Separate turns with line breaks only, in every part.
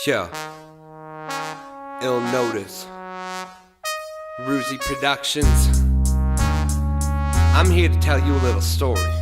Yo, ill notice. RuziProductions. I'm here to tell you a little story.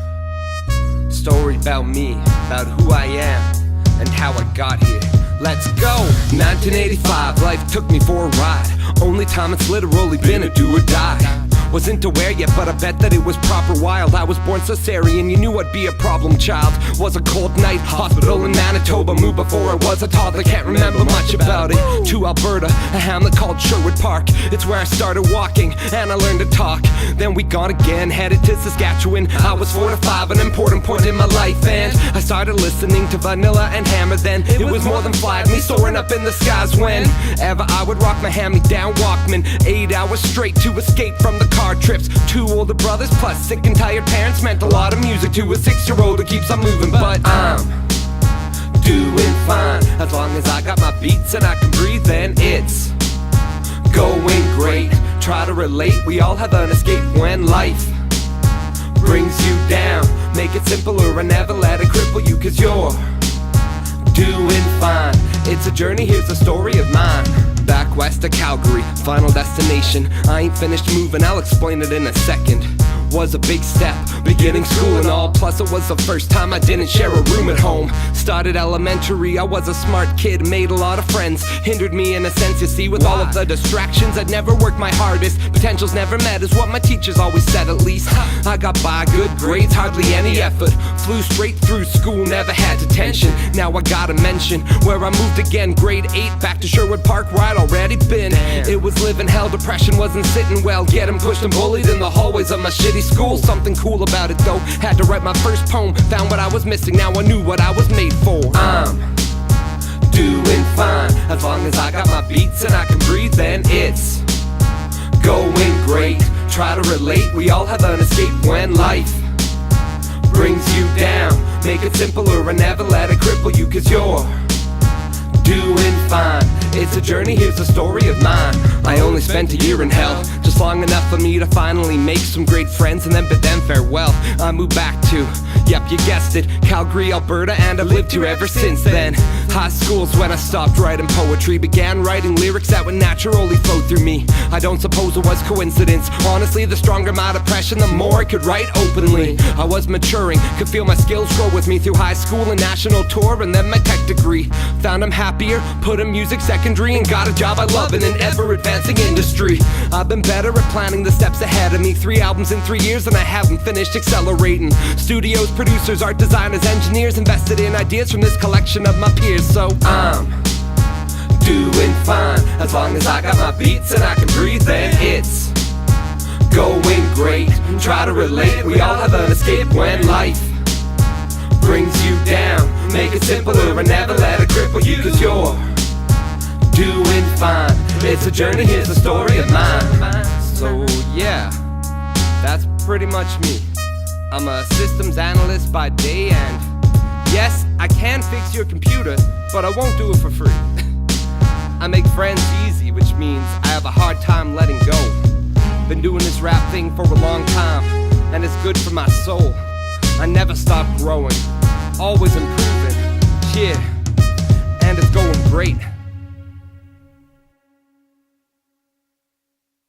Story about me, about who I am, and how I got here. Let's go! 1985, life took me for a ride. Only time it's literally been a do or die. Wasn't aware yet, but I bet that it was proper wild. I was born cesarean, you knew I'd be a problem child. Was a cold night, hospital in Manitoba. Moved before I was a toddler, can't remember much about it. To Alberta, a hamlet called Sherwood Park. It's where I started walking, and I learned to talk. Then we gone again, headed to Saskatchewan. I was 4 to 5, an important point in my life. And I started listening to Vanilla and Hammer then. It was more than flag, me soaring up in the skies whenever I would rock my hand-me-down Walkman. 8 hours straight to escape from the car trips. 2 older brothers plus sick and tired parents meant a lot of music to a 6-year-old who keeps on moving. But I'm doing fine as long as I got my beats and I can breathe, then it's going great. Try to relate, we all have an escape when life brings you down. Make it simpler and never let it cripple you, cause you're doing fine. It's a journey, here's the story of mine. Back west of Calgary, final destination. I ain't finished moving, I'll explain it in a second. Was a big step, beginning school and all. Plus it was the first time I didn't share a room at home. Started elementary, I was a smart kid, made a lot of friends. Hindered me in a sense, you see, with all of the distractions. I'd never worked my hardest, potentials never met is what my teachers always said at least. I got by, good grades, hardly any effort. Flew straight through school, never had detention. Now I gotta mention where I moved again, grade 8, back to Sherwood Park where I'd already been. It was living hell, depression wasn't sitting well. Getting pushed and bullied in the hallways of my shitty school. Something cool about it though, had to write my first poem. Found what I was missing, now I knew what I was made for. I'm doing fine as long as I got my beats and I can breathe, then it's going great. Try to relate, we all have an escape when life brings you down. Make it simpler and never let it cripple you, cause you're doing fine. It's a journey, here's the story of mine. I only spent a year in hell, just long enough for me to finally make some great friends, and then bid them farewell. I moved back to, yep, you guessed it, Calgary, Alberta, and I've lived here ever since then. High school's when I stopped writing poetry, began writing lyrics that would naturally flow through me. I don't suppose it was coincidence. Honestly, the stronger my depression, the more I could write openly. I was maturing, could feel my skills grow with me through high school and national tour, and then my tech degree. Found I'm happier, put in music secondary, and got a job I love in an ever-advancing industry. I've been better at planning the steps ahead of me. 3 albums in 3 years and I haven't finished accelerating. Studios, producers, art designers, engineers invested in ideas from this collection of my peers. So I'm doing fine as long as I got my beats and I can breathe, then it's going great. Try to relate, we all have an escape when life brings you down. Make it simpler and never let it cripple you, cause you're doing fine. It's a journey, here's the story of mine. So yeah, that's pretty much me. I'm a systems analyst by day, and yes, I can fix your computer, but I won't do it for free. I make friends easy, which means I have a hard time letting go. Been doing this rap thing for a long time, and it's good for my soul. I never stop growing, always improving, yeah, and it's going great.